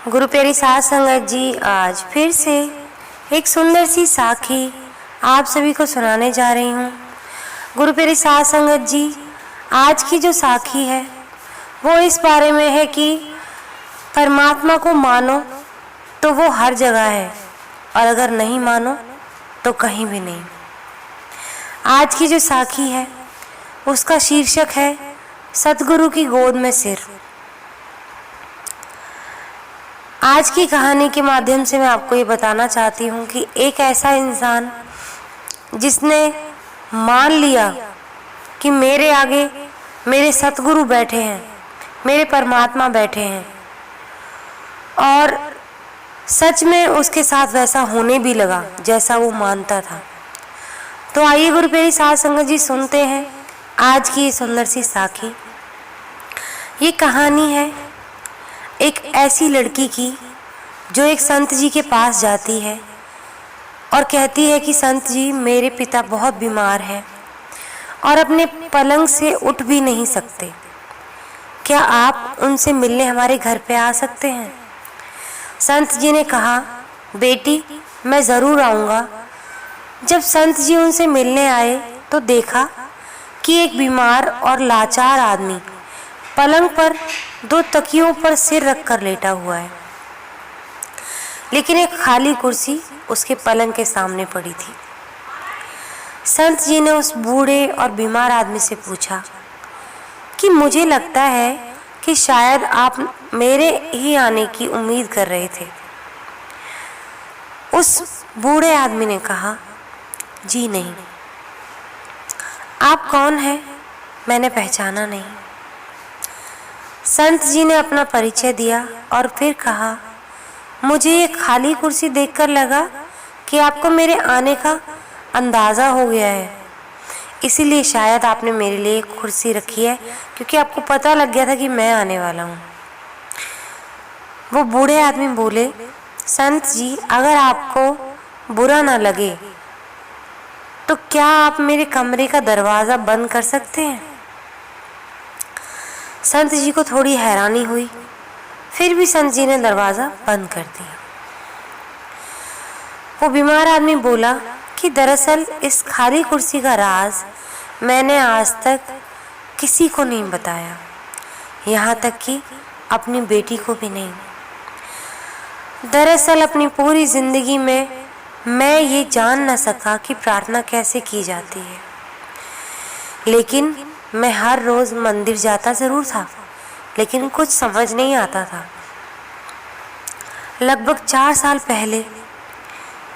गुरु प्यारी साध संगत जी, आज फिर से एक सुंदर सी साखी आप सभी को सुनाने जा रही हूँ। गुरु प्यारी साध संगत जी, आज की जो साखी है वो इस बारे में है कि परमात्मा को मानो तो वो हर जगह है और अगर नहीं मानो तो कहीं भी नहीं। आज की जो साखी है उसका शीर्षक है सतगुरु की गोद में सिर। आज की कहानी के माध्यम से मैं आपको ये बताना चाहती हूँ कि एक ऐसा इंसान जिसने मान लिया कि मेरे आगे मेरे सतगुरु बैठे हैं, मेरे परमात्मा बैठे हैं, और सच में उसके साथ वैसा होने भी लगा जैसा वो मानता था। तो आइए गुरु प्यारी साध संगत जी सुनते हैं आज की ये सुंदर सी साखी। ये कहानी है एक ऐसी लड़की की जो एक संत जी के पास जाती है और कहती है कि संत जी, मेरे पिता बहुत बीमार हैं और अपने पलंग से उठ भी नहीं सकते, क्या आप उनसे मिलने हमारे घर पे आ सकते हैं? संत जी ने कहा, बेटी मैं ज़रूर आऊँगा। जब संत जी उनसे मिलने आए तो देखा कि एक बीमार और लाचार आदमी पलंग पर दो तकियों पर सिर रखकर लेटा हुआ है, लेकिन एक खाली कुर्सी उसके पलंग के सामने पड़ी थी। संत जी ने उस बूढ़े और बीमार आदमी से पूछा कि मुझे लगता है कि शायद आप मेरे ही आने की उम्मीद कर रहे थे। उस बूढ़े आदमी ने कहा, जी नहीं। आप कौन हैं? मैंने पहचाना नहीं। संत जी ने अपना परिचय दिया और फिर कहा, मुझे ये खाली कुर्सी देखकर लगा कि आपको मेरे आने का अंदाज़ा हो गया है, इसीलिए शायद आपने मेरे लिए एक कुर्सी रखी है, क्योंकि आपको पता लग गया था कि मैं आने वाला हूँ। वो बूढ़े आदमी बोले, संत जी अगर आपको बुरा ना लगे तो क्या आप मेरे कमरे का दरवाज़ा बंद कर सकते हैं? संत जी को थोड़ी हैरानी हुई, फिर भी संत जी ने दरवाज़ा बंद कर दिया। वो बीमार आदमी बोला कि दरअसल इस खाली कुर्सी का राज मैंने आज तक किसी को नहीं बताया, यहाँ तक कि अपनी बेटी को भी नहीं। दरअसल अपनी पूरी ज़िंदगी में मैं ये जान न सका कि प्रार्थना कैसे की जाती है, लेकिन मैं हर रोज़ मंदिर जाता ज़रूर था, लेकिन कुछ समझ नहीं आता था। लगभग 4 साल पहले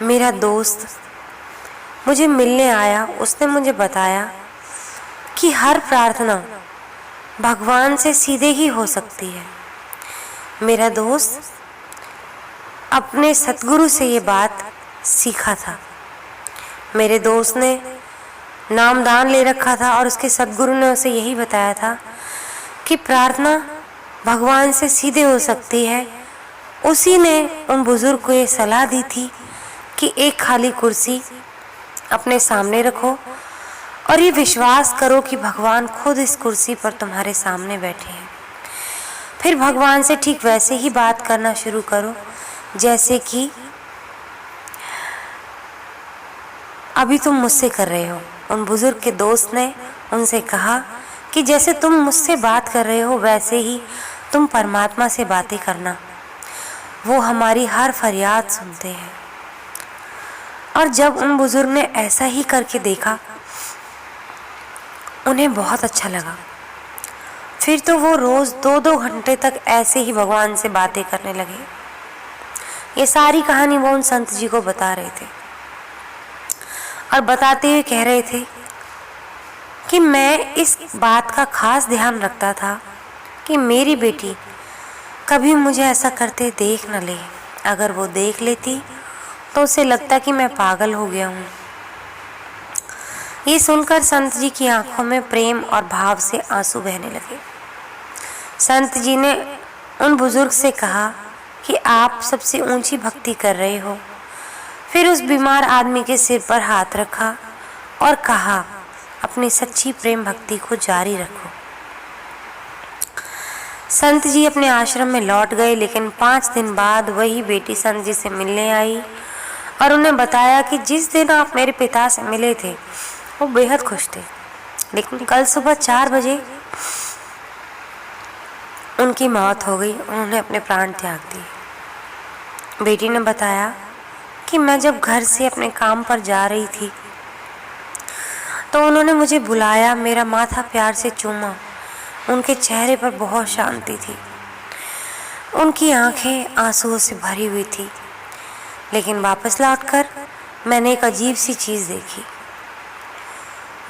मेरा दोस्त मुझे मिलने आया। उसने मुझे बताया कि हर प्रार्थना भगवान से सीधे ही हो सकती है। मेरा दोस्त अपने सतगुरु से ये बात सीखा था। मेरे दोस्त ने नामदान ले रखा था और उसके सतगुरु ने उसे यही बताया था कि प्रार्थना भगवान से सीधे हो सकती है। उसी ने उन बुजुर्ग को ये सलाह दी थी कि एक खाली कुर्सी अपने सामने रखो और ये विश्वास करो कि भगवान खुद इस कुर्सी पर तुम्हारे सामने बैठे हैं। फिर भगवान से ठीक वैसे ही बात करना शुरू करो जैसे कि अभी तुम मुझसे कर रहे हो। उन बुजुर्ग के दोस्त ने उनसे कहा कि जैसे तुम मुझसे बात कर रहे हो वैसे ही तुम परमात्मा से बातें करना, वो हमारी हर फरियाद सुनते हैं। और जब उन बुजुर्ग ने ऐसा ही करके देखा, उन्हें बहुत अच्छा लगा। फिर तो वो रोज़ 2-2 घंटे तक ऐसे ही भगवान से बातें करने लगे। ये सारी कहानी वो उन संत जी को बता रहे थे और बताते हुए कह रहे थे कि मैं इस बात का खास ध्यान रखता था कि मेरी बेटी कभी मुझे ऐसा करते देख न ले। अगर वो देख लेती तो उसे लगता कि मैं पागल हो गया हूँ। ये सुनकर संत जी की आंखों में प्रेम और भाव से आंसू बहने लगे। संत जी ने उन बुजुर्ग से कहा कि आप सबसे ऊंची भक्ति कर रहे हो। फिर उस बीमार आदमी के सिर पर हाथ रखा और कहा, अपनी सच्ची प्रेम भक्ति को जारी रखो। संत जी अपने आश्रम में लौट गए, लेकिन 5 दिन बाद वही बेटी संत जी से मिलने आई और उन्हें बताया कि जिस दिन आप मेरे पिता से मिले थे वो बेहद खुश थे, लेकिन कल सुबह 4 बजे उनकी मौत हो गई, उन्होंने अपने प्राण त्याग दिए। बेटी ने बताया कि मैं जब घर से अपने काम पर जा रही थी तो उन्होंने मुझे बुलाया, मेरा माथा प्यार से चूमा। उनके चेहरे पर बहुत शांति थी, उनकी आंखें आंसुओं से भरी हुई थी। लेकिन वापस लौटकर मैंने एक अजीब सी चीज़ देखी।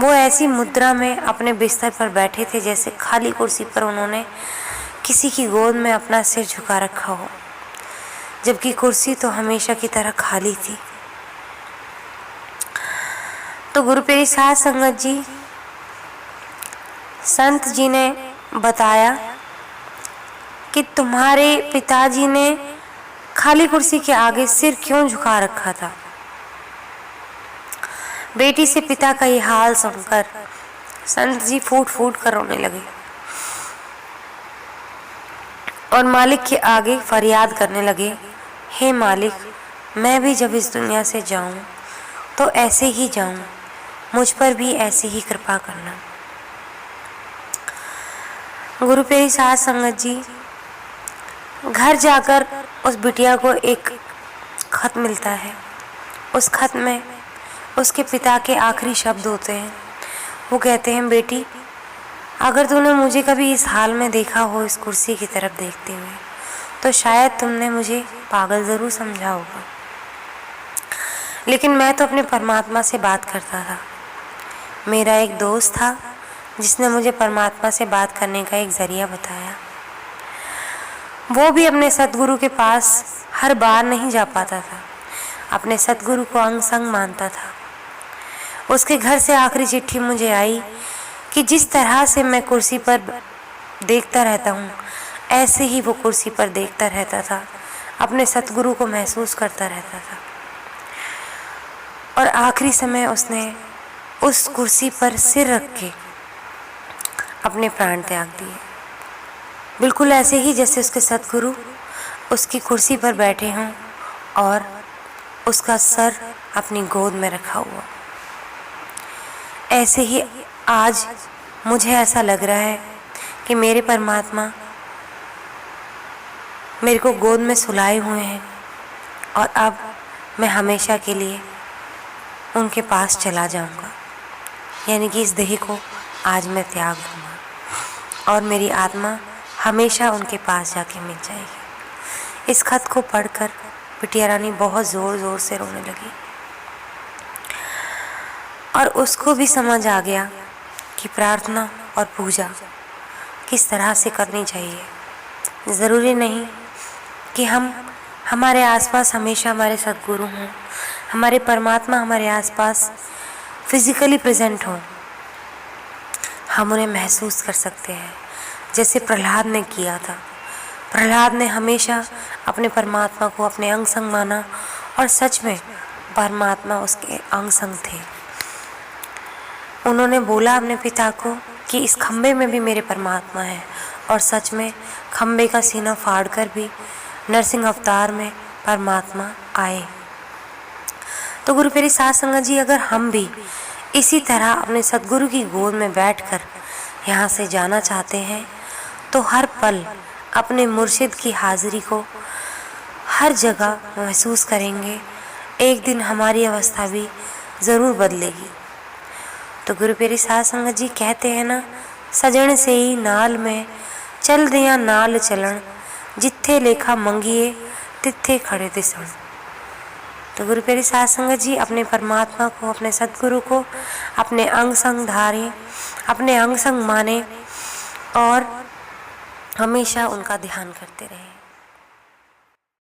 वो ऐसी मुद्रा में अपने बिस्तर पर बैठे थे जैसे खाली कुर्सी पर उन्होंने किसी की गोद में अपना सिर झुका रखा हो, जबकि कुर्सी तो हमेशा की तरह खाली थी। तो गुरु पेरी साध संगत जी, संत जी ने बताया कि तुम्हारे पिताजी ने खाली कुर्सी के आगे सिर क्यों झुका रखा था। बेटी से पिता का ये हाल सुनकर संत जी फूट फूट कर रोने लगे और मालिक के आगे फरियाद करने लगे, हे मालिक, मैं भी जब इस दुनिया से जाऊं तो ऐसे ही जाऊं, मुझ पर भी ऐसी ही कृपा करना। गुरु पेरी साध संगत जी, घर जाकर उस बिटिया को एक खत मिलता है। उस खत में उसके पिता के आखिरी शब्द होते हैं। वो कहते हैं, बेटी, अगर तूने मुझे कभी इस हाल में देखा हो, इस कुर्सी की तरफ देखते हुए, तो शायद तुमने मुझे पागल ज़रूर समझा होगा, लेकिन मैं तो अपने परमात्मा से बात करता था। मेरा एक दोस्त था जिसने मुझे परमात्मा से बात करने का एक ज़रिया बताया। वो भी अपने सतगुरु के पास हर बार नहीं जा पाता था, अपने सतगुरु को अंग संग मानता था। उसके घर से आखिरी चिट्ठी मुझे आई कि जिस तरह से मैं कुर्सी पर देखता रहता हूँ, ऐसे ही वो कुर्सी पर देखता रहता था, अपने सतगुरु को महसूस करता रहता था। और आखिरी समय उसने उस कुर्सी पर सिर रख के अपने प्राण त्याग दिए, बिल्कुल ऐसे ही जैसे उसके सतगुरु उसकी कुर्सी पर बैठे हों और उसका सर अपनी गोद में रखा हुआ। ऐसे ही आज मुझे ऐसा लग रहा है कि मेरे परमात्मा मेरे को गोद में सुलाए हुए हैं और अब मैं हमेशा के लिए उनके पास चला जाऊंगा, यानी कि इस देह को आज मैं त्याग दूंगा और मेरी आत्मा हमेशा उनके पास जाके मिल जाएगी। इस खत को पढ़कर बिटिया रानी बहुत ज़ोर ज़ोर से रोने लगी और उसको भी समझ आ गया कि प्रार्थना और पूजा किस तरह से करनी चाहिए। ज़रूरी नहीं कि हमारे आसपास हमेशा हमारे सद्गुरु हों, हमारे परमात्मा हमारे आसपास फिजिकली प्रेजेंट हों। हम उन्हें महसूस कर सकते हैं, जैसे प्रहलाद ने किया था। प्रहलाद ने हमेशा अपने परमात्मा को अपने अंग संग माना और सच में परमात्मा उसके अंग संग थे। उन्होंने बोला अपने पिता को कि इस खम्बे में भी मेरे परमात्मा है, और सच में खम्बे का सीना फाड़कर भी नरसिंह अवतार में परमात्मा आए। तो गुरु पेरी साध संगत जी, अगर हम भी इसी तरह अपने सद्गुरु की गोद में बैठकर यहाँ से जाना चाहते हैं तो हर पल अपने मुर्शिद की हाजिरी को हर जगह महसूस करेंगे। एक दिन हमारी अवस्था भी ज़रूर बदलेगी। तो गुरु पेरी साध संगत जी कहते हैं ना, सजण से ही नाल में चल दिया नाल चलन, जिथे लेखा मंगिए तिथे खड़े दिसण। तो गुरु पेरी साध संगत जी अपने परमात्मा को, अपने सद्गुरु को अपने अंग संग धारें, अपने अंग संग माने और हमेशा उनका ध्यान करते रहें।